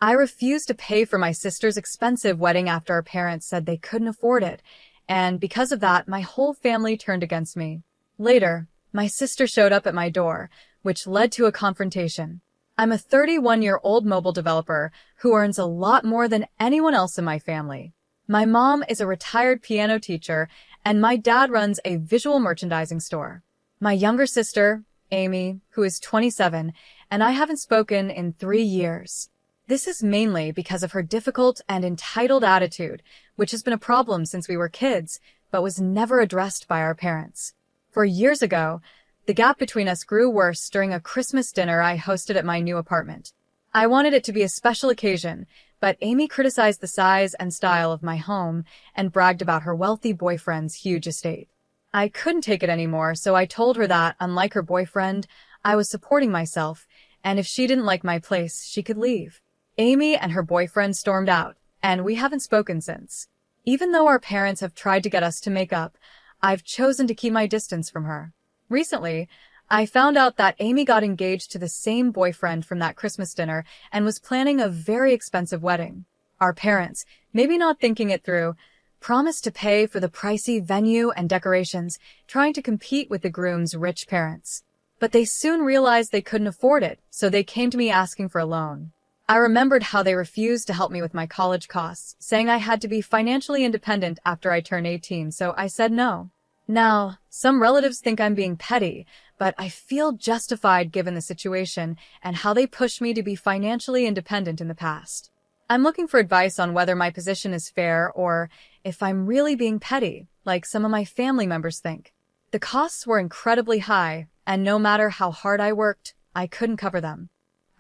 I refused to pay for my sister's expensive wedding after our parents said they couldn't afford it, and because of that, my whole family turned against me. Later, my sister showed up at my door, which led to a confrontation. I'm a 31-year-old mobile developer who earns a lot more than anyone else in my family. My mom is a retired piano teacher, and my dad runs a visual merchandising store. My younger sister, Amy, who is 27, and I haven't spoken in 3 years. This is mainly because of her difficult and entitled attitude, which has been a problem since we were kids, but was never addressed by our parents. 4 years ago, the gap between us grew worse during a Christmas dinner I hosted at my new apartment. I wanted it to be a special occasion, but Amy criticized the size and style of my home and bragged about her wealthy boyfriend's huge estate. I couldn't take it anymore, so I told her that, unlike her boyfriend, I was supporting myself, and if she didn't like my place, she could leave. Amy and her boyfriend stormed out, and we haven't spoken since. Even though our parents have tried to get us to make up, I've chosen to keep my distance from her. Recently, I found out that Amy got engaged to the same boyfriend from that Christmas dinner and was planning a very expensive wedding. Our parents, maybe not thinking it through, promised to pay for the pricey venue and decorations, trying to compete with the groom's rich parents. But they soon realized they couldn't afford it, so they came to me asking for a loan. I remembered how they refused to help me with my college costs, saying I had to be financially independent after I turned 18, so I said no. Now, some relatives think I'm being petty, but I feel justified given the situation and how they pushed me to be financially independent in the past. I'm looking for advice on whether my position is fair or if I'm really being petty, like some of my family members think. The costs were incredibly high, and no matter how hard I worked, I couldn't cover them.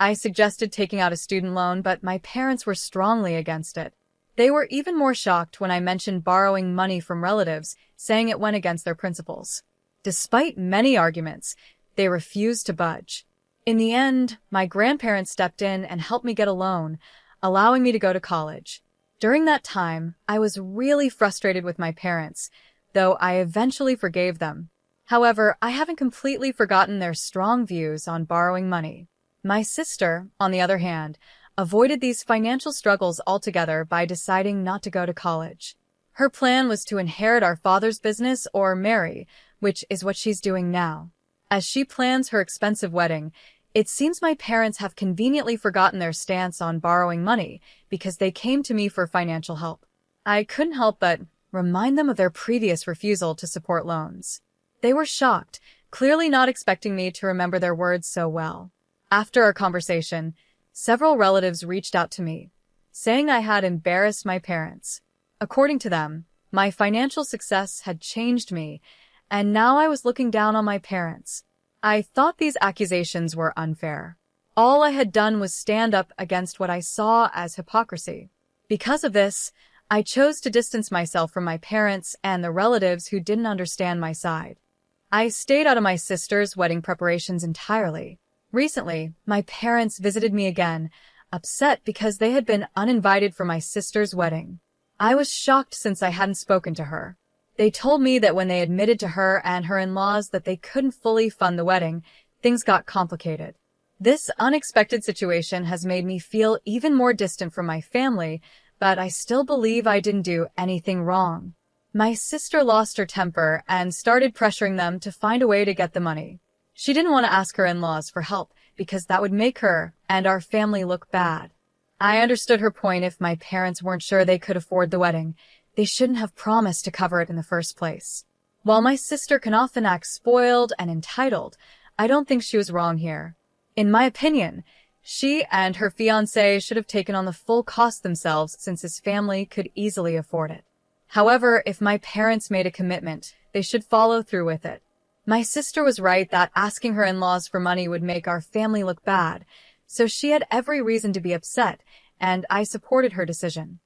I suggested taking out a student loan, but my parents were strongly against it. They were even more shocked when I mentioned borrowing money from relatives, saying it went against their principles. Despite many arguments, they refused to budge. In the end, my grandparents stepped in and helped me get a loan, allowing me to go to college. During that time, I was really frustrated with my parents, though I eventually forgave them. However, I haven't completely forgotten their strong views on borrowing money. My sister, on the other hand, avoided these financial struggles altogether by deciding not to go to college. Her plan was to inherit our father's business or marry, which is what she's doing now. As she plans her expensive wedding, it seems my parents have conveniently forgotten their stance on borrowing money because they came to me for financial help. I couldn't help but remind them of their previous refusal to support loans. They were shocked, clearly not expecting me to remember their words so well. After our conversation, several relatives reached out to me, saying I had embarrassed my parents. According to them, my financial success had changed me, and now I was looking down on my parents. I thought these accusations were unfair. All I had done was stand up against what I saw as hypocrisy. Because of this, I chose to distance myself from my parents and the relatives who didn't understand my side. I stayed out of my sister's wedding preparations entirely. Recently, my parents visited me again, upset because they had been uninvited for my sister's wedding. I was shocked since I hadn't spoken to her. They told me that when they admitted to her and her in-laws that they couldn't fully fund the wedding, things got complicated. This unexpected situation has made me feel even more distant from my family, but I still believe I didn't do anything wrong. My sister lost her temper and started pressuring them to find a way to get the money. She didn't want to ask her in-laws for help because that would make her and our family look bad. I understood her point. If my parents weren't sure they could afford the wedding, they shouldn't have promised to cover it in the first place. While my sister can often act spoiled and entitled, I don't think she was wrong here. In my opinion, she and her fiancé should have taken on the full cost themselves since his family could easily afford it. However, if my parents made a commitment, they should follow through with it. My sister was right that asking her in-laws for money would make our family look bad, so she had every reason to be upset, and I supported her decision.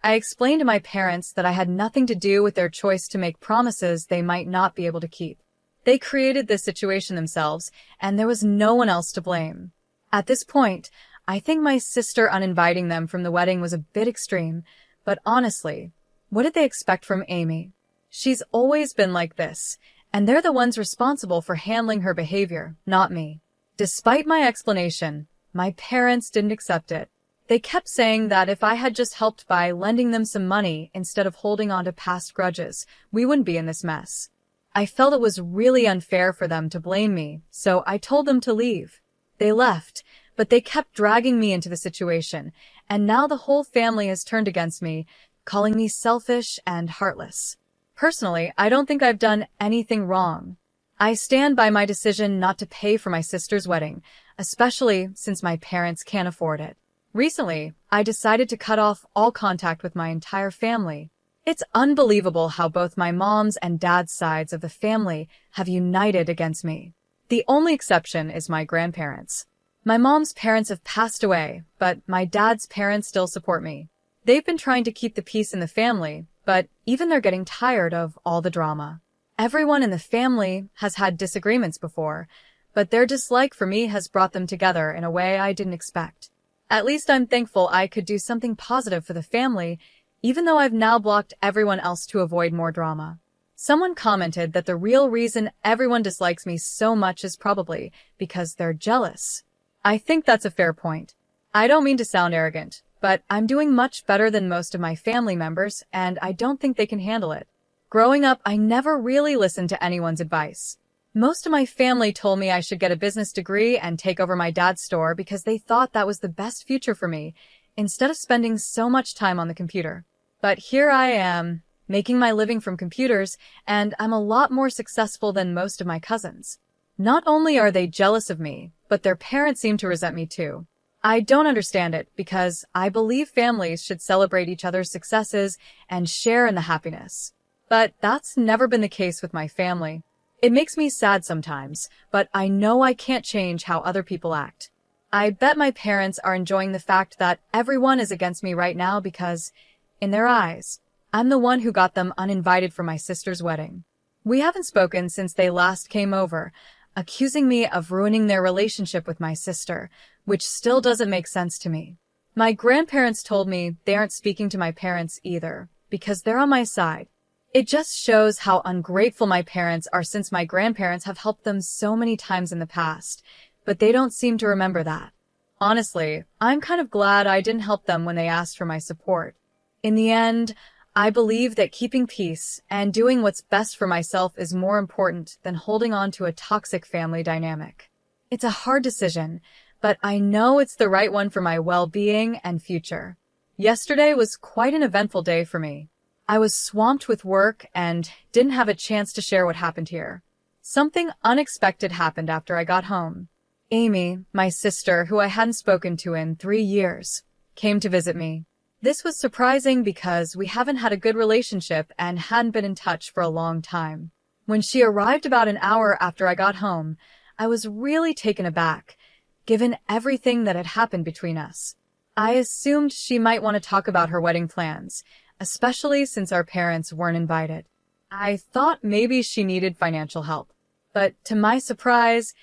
I explained to my parents that I had nothing to do with their choice to make promises they might not be able to keep. They created this situation themselves, and there was no one else to blame. At this point, I think my sister uninviting them from the wedding was a bit extreme, but honestly, what did they expect from Amy? She's always been like this, and they're the ones responsible for handling her behavior, not me. Despite my explanation, my parents didn't accept it. They kept saying that if I had just helped by lending them some money instead of holding on to past grudges, we wouldn't be in this mess. I felt it was really unfair for them to blame me, so I told them to leave. They left, but they kept dragging me into the situation, and now the whole family has turned against me, calling me selfish and heartless. Personally, I don't think I've done anything wrong. I stand by my decision not to pay for my sister's wedding, especially since my parents can't afford it. Recently, I decided to cut off all contact with my entire family. It's unbelievable how both my mom's and dad's sides of the family have united against me. The only exception is my grandparents. My mom's parents have passed away, but my dad's parents still support me. They've been trying to keep the peace in the family, but even they're getting tired of all the drama. Everyone in the family has had disagreements before, but their dislike for me has brought them together in a way I didn't expect. At least I'm thankful I could do something positive for the family, even though I've now blocked everyone else to avoid more drama. Someone commented that the real reason everyone dislikes me so much is probably because they're jealous. I think that's a fair point. I don't mean to sound arrogant, but I'm doing much better than most of my family members, and I don't think they can handle it. Growing up, I never really listened to anyone's advice. Most of my family told me I should get a business degree and take over my dad's store because they thought that was the best future for me, instead of spending so much time on the computer. But here I am, making my living from computers, and I'm a lot more successful than most of my cousins. Not only are they jealous of me, but their parents seem to resent me too. I don't understand it because I believe families should celebrate each other's successes and share in the happiness. But that's never been the case with my family. It makes me sad sometimes, but I know I can't change how other people act. I bet my parents are enjoying the fact that everyone is against me right now because, in their eyes, I'm the one who got them uninvited for my sister's wedding. We haven't spoken since they last came over, accusing me of ruining their relationship with my sister, which still doesn't make sense to me. My grandparents told me they aren't speaking to my parents either, because they're on my side. It just shows how ungrateful my parents are since my grandparents have helped them so many times in the past, but they don't seem to remember that. Honestly, I'm kind of glad I didn't help them when they asked for my support. In the end, I believe that keeping peace and doing what's best for myself is more important than holding on to a toxic family dynamic. It's a hard decision, but I know it's the right one for my well-being and future. Yesterday was quite an eventful day for me. I was swamped with work and didn't have a chance to share what happened here. Something unexpected happened after I got home. Amy, my sister, who I hadn't spoken to in 3 years, came to visit me. This was surprising because we haven't had a good relationship and hadn't been in touch for a long time. When she arrived about an hour after I got home, I was really taken aback, given everything that had happened between us. I assumed she might want to talk about her wedding plans, especially since our parents weren't invited. I thought maybe she needed financial help. But to my surprise,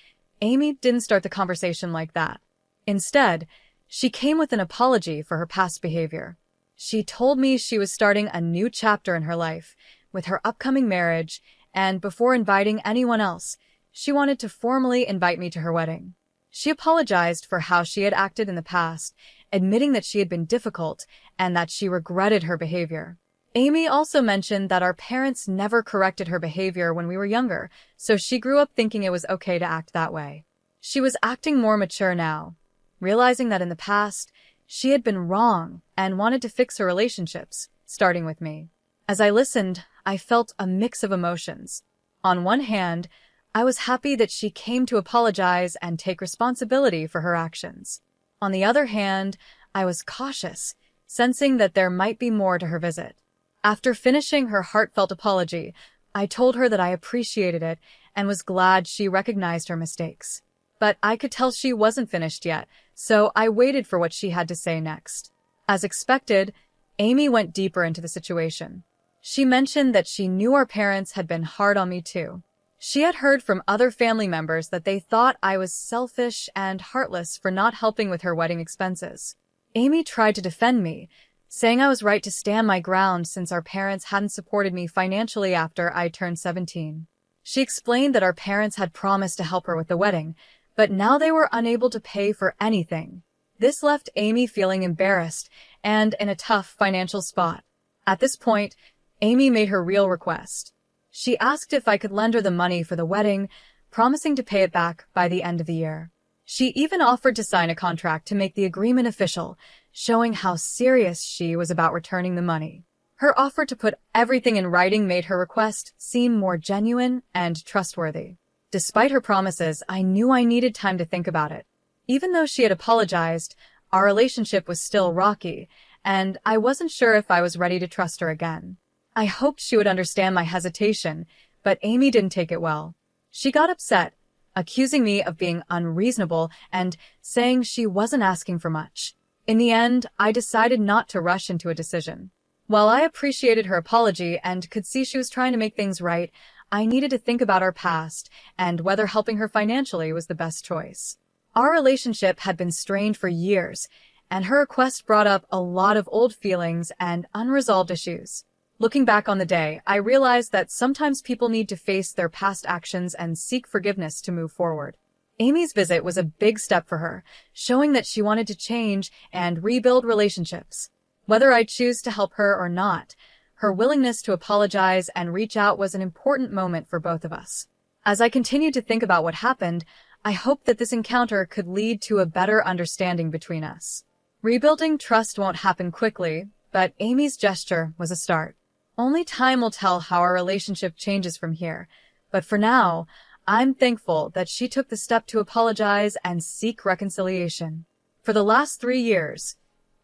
Amy didn't start the conversation like that. Instead, she came with an apology for her past behavior. She told me she was starting a new chapter in her life with her upcoming marriage, and before inviting anyone else, she wanted to formally invite me to her wedding. She apologized for how she had acted in the past, admitting that she had been difficult and that she regretted her behavior. Amy also mentioned that our parents never corrected her behavior when we were younger, so she grew up thinking it was okay to act that way. She was acting more mature now, realizing that in the past, she had been wrong and wanted to fix her relationships, starting with me. As I listened, I felt a mix of emotions. On one hand, I was happy that she came to apologize and take responsibility for her actions. On the other hand, I was cautious, sensing that there might be more to her visit. After finishing her heartfelt apology, I told her that I appreciated it and was glad she recognized her mistakes. But I could tell she wasn't finished yet, so I waited for what she had to say next. As expected, Amy went deeper into the situation. She mentioned that she knew our parents had been hard on me too. She had heard from other family members that they thought I was selfish and heartless for not helping with her wedding expenses. Amy tried to defend me, saying I was right to stand my ground since our parents hadn't supported me financially after I turned 17. She explained that our parents had promised to help her with the wedding, but now they were unable to pay for anything. This left Amy feeling embarrassed and in a tough financial spot. At this point, Amy made her real request. She asked if I could lend her the money for the wedding, promising to pay it back by the end of the year. She even offered to sign a contract to make the agreement official, showing how serious she was about returning the money. Her offer to put everything in writing made her request seem more genuine and trustworthy. Despite her promises, I knew I needed time to think about it. Even though she had apologized, our relationship was still rocky, and I wasn't sure if I was ready to trust her again. I hoped she would understand my hesitation, but Amy didn't take it well. She got upset, accusing me of being unreasonable and saying she wasn't asking for much. In the end, I decided not to rush into a decision. While I appreciated her apology and could see she was trying to make things right, I needed to think about our past and whether helping her financially was the best choice. Our relationship had been strained for years, and her request brought up a lot of old feelings and unresolved issues. Looking back on the day, I realized that sometimes people need to face their past actions and seek forgiveness to move forward. Amy's visit was a big step for her, showing that she wanted to change and rebuild relationships. Whether I choose to help her or not, her willingness to apologize and reach out was an important moment for both of us. As I continued to think about what happened, I hoped that this encounter could lead to a better understanding between us. Rebuilding trust won't happen quickly, but Amy's gesture was a start. Only time will tell how our relationship changes from here, but for now, I'm thankful that she took the step to apologize and seek reconciliation. For the last 3 years,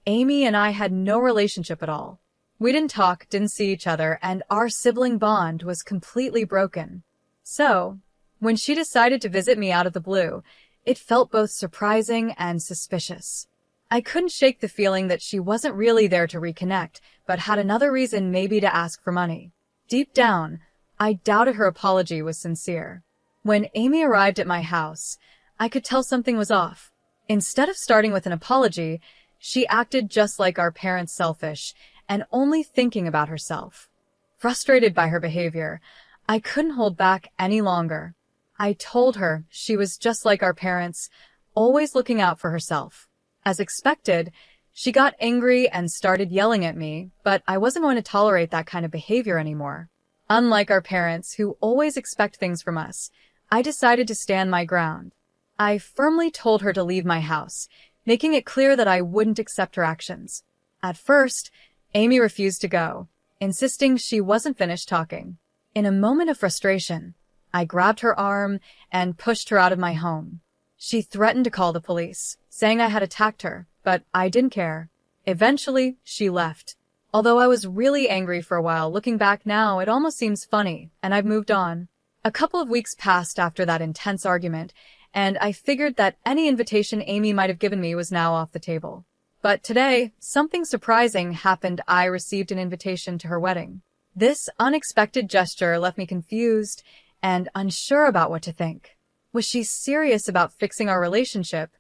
Amy and I had no relationship at all. We didn't talk, didn't see each other, and our sibling bond was completely broken. So, when she decided to visit me out of the blue, it felt both surprising and suspicious. I couldn't shake the feeling that she wasn't really there to reconnect, but had another reason maybe to ask for money. Deep down, I doubted her apology was sincere. When Amy arrived at my house, I could tell something was off. Instead of starting with an apology, she acted just like our parents, selfish and only thinking about herself. Frustrated by her behavior, I couldn't hold back any longer. I told her she was just like our parents, always looking out for herself. As expected, she got angry and started yelling at me, but I wasn't going to tolerate that kind of behavior anymore. Unlike our parents, who always expect things from us, I decided to stand my ground. I firmly told her to leave my house, making it clear that I wouldn't accept her actions. At first, Amy refused to go, insisting she wasn't finished talking. In a moment of frustration, I grabbed her arm and pushed her out of my home. She threatened to call the police, saying I had attacked her, but I didn't care. Eventually, she left. Although I was really angry for a while, looking back now, it almost seems funny, and I've moved on. A couple of weeks passed after that intense argument, and I figured that any invitation Amy might have given me was now off the table. But today, something surprising happened. I received an invitation to her wedding. This unexpected gesture left me confused and unsure about what to think. Was she serious about fixing our relationship,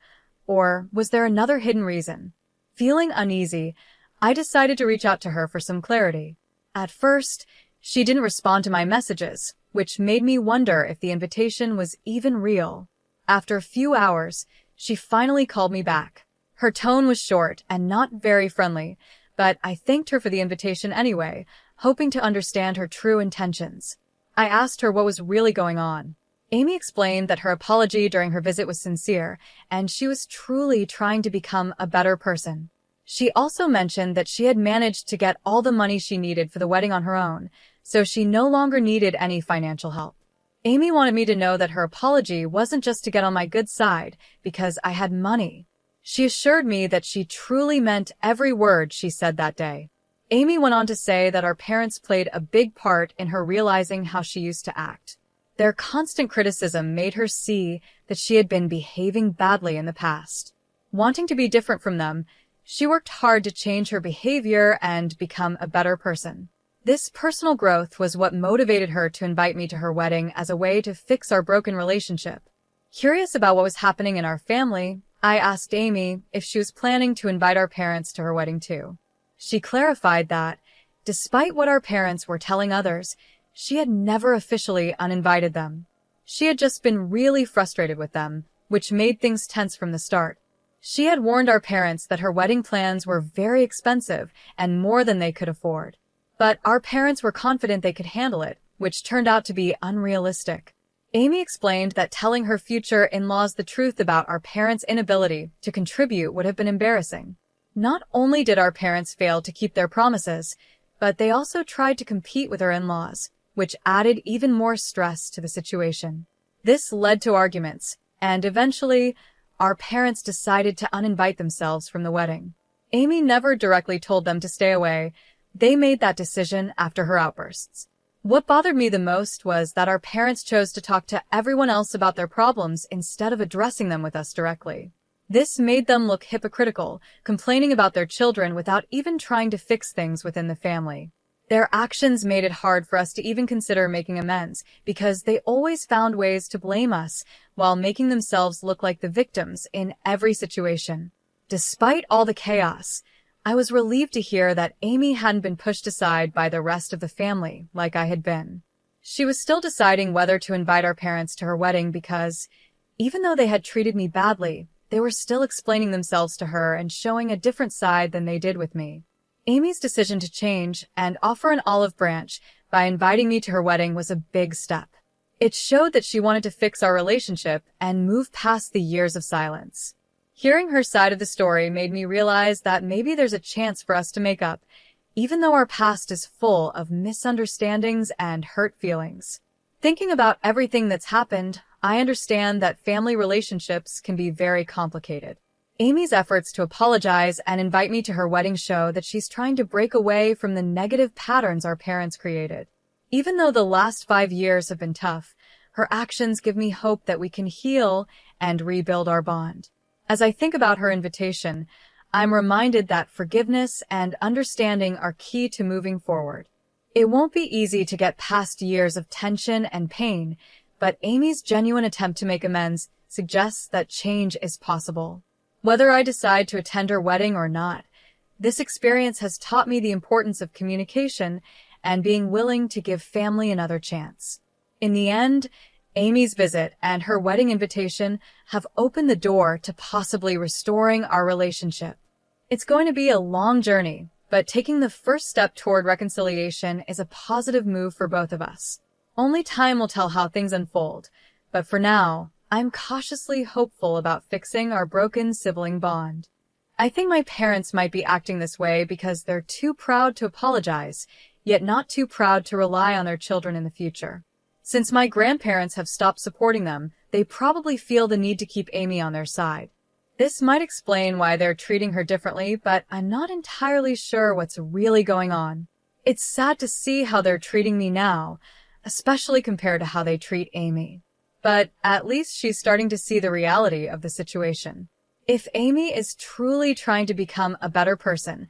or was there another hidden reason? Feeling uneasy, I decided to reach out to her for some clarity. At first, she didn't respond to my messages, which made me wonder if the invitation was even real. After a few hours, she finally called me back. Her tone was short and not very friendly, but I thanked her for the invitation anyway, hoping to understand her true intentions. I asked her what was really going on. Amy explained that her apology during her visit was sincere, and she was truly trying to become a better person. She also mentioned that she had managed to get all the money she needed for the wedding on her own, so she no longer needed any financial help. Amy wanted me to know that her apology wasn't just to get on my good side, because I had money. She assured me that she truly meant every word she said that day. Amy went on to say that our parents played a big part in her realizing how she used to act. Their constant criticism made her see that she had been behaving badly in the past. Wanting to be different from them, she worked hard to change her behavior and become a better person. This personal growth was what motivated her to invite me to her wedding as a way to fix our broken relationship. Curious about what was happening in our family, I asked Amy if she was planning to invite our parents to her wedding too. She clarified that, despite what our parents were telling others, she had never officially uninvited them. She had just been really frustrated with them, which made things tense from the start. She had warned our parents that her wedding plans were very expensive and more than they could afford. But our parents were confident they could handle it, which turned out to be unrealistic. Amy explained that telling her future in-laws the truth about our parents' inability to contribute would have been embarrassing. Not only did our parents fail to keep their promises, but they also tried to compete with our in-laws, which added even more stress to the situation. This led to arguments, and eventually, our parents decided to uninvite themselves from the wedding. Amy never directly told them to stay away. They made that decision after her outbursts. What bothered me the most was that our parents chose to talk to everyone else about their problems instead of addressing them with us directly. This made them look hypocritical, complaining about their children without even trying to fix things within the family. Their actions made it hard for us to even consider making amends because they always found ways to blame us while making themselves look like the victims in every situation. Despite all the chaos, I was relieved to hear that Amy hadn't been pushed aside by the rest of the family like I had been. She was still deciding whether to invite our parents to her wedding because, even though they had treated me badly, they were still explaining themselves to her and showing a different side than they did with me. Amy's decision to change and offer an olive branch by inviting me to her wedding was a big step. It showed that she wanted to fix our relationship and move past the years of silence. Hearing her side of the story made me realize that maybe there's a chance for us to make up, even though our past is full of misunderstandings and hurt feelings. Thinking about everything that's happened, I understand that family relationships can be very complicated. Amy's efforts to apologize and invite me to her wedding show that she's trying to break away from the negative patterns our parents created. Even though the last 5 years have been tough, her actions give me hope that we can heal and rebuild our bond. As I think about her invitation, I'm reminded that forgiveness and understanding are key to moving forward. It won't be easy to get past years of tension and pain, but Amy's genuine attempt to make amends suggests that change is possible. Whether I decide to attend her wedding or not, this experience has taught me the importance of communication and being willing to give family another chance. In the end, Amy's visit and her wedding invitation have opened the door to possibly restoring our relationship. It's going to be a long journey, but taking the first step toward reconciliation is a positive move for both of us. Only time will tell how things unfold, but for now, I'm cautiously hopeful about fixing our broken sibling bond. I think my parents might be acting this way because they're too proud to apologize, yet not too proud to rely on their children in the future. Since my grandparents have stopped supporting them, they probably feel the need to keep Amy on their side. This might explain why they're treating her differently, but I'm not entirely sure what's really going on. It's sad to see how they're treating me now, especially compared to how they treat Amy. But at least she's starting to see the reality of the situation. If Amy is truly trying to become a better person,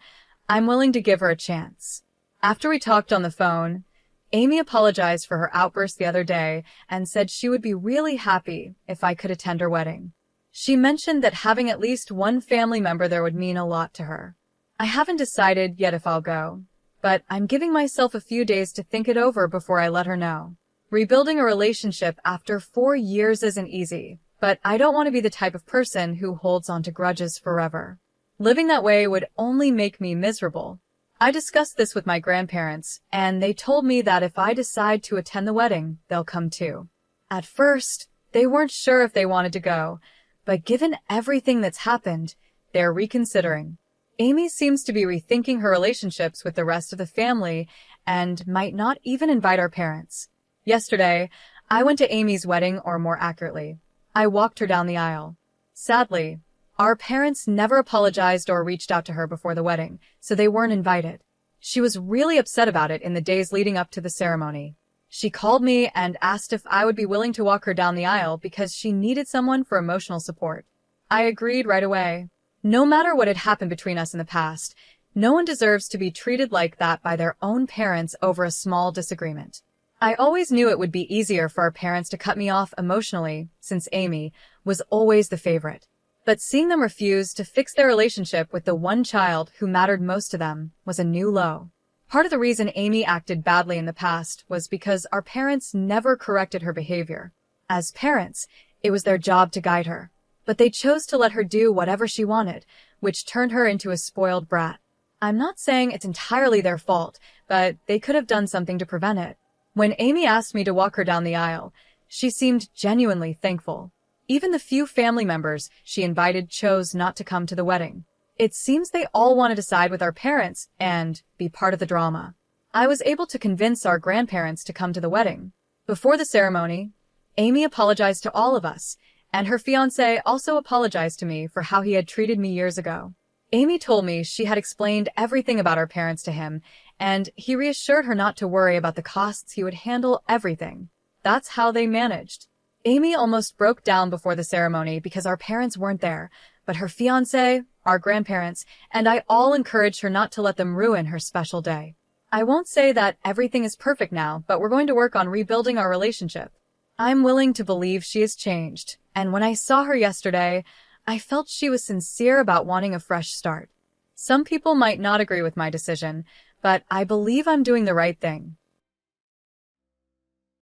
I'm willing to give her a chance. After we talked on the phone, Amy apologized for her outburst the other day and said she would be really happy if I could attend her wedding. She mentioned that having at least one family member there would mean a lot to her. I haven't decided yet if I'll go, but I'm giving myself a few days to think it over before I let her know. Rebuilding a relationship after 4 years isn't easy, but I don't want to be the type of person who holds on to grudges forever. Living that way would only make me miserable. I discussed this with my grandparents, and they told me that if I decide to attend the wedding, they'll come too. At first, they weren't sure if they wanted to go, but given everything that's happened, they're reconsidering. Amy seems to be rethinking her relationships with the rest of the family and might not even invite our parents. Yesterday, I went to Amy's wedding, or more accurately, I walked her down the aisle. Sadly, our parents never apologized or reached out to her before the wedding, so they weren't invited. She was really upset about it in the days leading up to the ceremony. She called me and asked if I would be willing to walk her down the aisle because she needed someone for emotional support. I agreed right away. No matter what had happened between us in the past, no one deserves to be treated like that by their own parents over a small disagreement. I always knew it would be easier for our parents to cut me off emotionally, since Amy was always the favorite. But seeing them refuse to fix their relationship with the one child who mattered most to them was a new low. Part of the reason Amy acted badly in the past was because our parents never corrected her behavior. As parents, it was their job to guide her. but they chose to let her do whatever she wanted, which turned her into a spoiled brat. I'm not saying it's entirely their fault, but they could have done something to prevent it. When Amy asked me to walk her down the aisle, she seemed genuinely thankful. Even the few family members she invited chose not to come to the wedding. It seems they all wanted to side with our parents and be part of the drama. I was able to convince our grandparents to come to the wedding. Before the ceremony, Amy apologized to all of us, and her fiancé also apologized to me for how he had treated me years ago. Amy told me she had explained everything about our parents to him, and he reassured her not to worry about the costs. He would handle everything. That's how they managed. Amy almost broke down before the ceremony because our parents weren't there, but her fiancé, our grandparents, and I all encouraged her not to let them ruin her special day. I won't say that everything is perfect now, but we're going to work on rebuilding our relationship. I'm willing to believe she has changed, and when I saw her yesterday, I felt she was sincere about wanting a fresh start. Some people might not agree with my decision, but I believe I'm doing the right thing.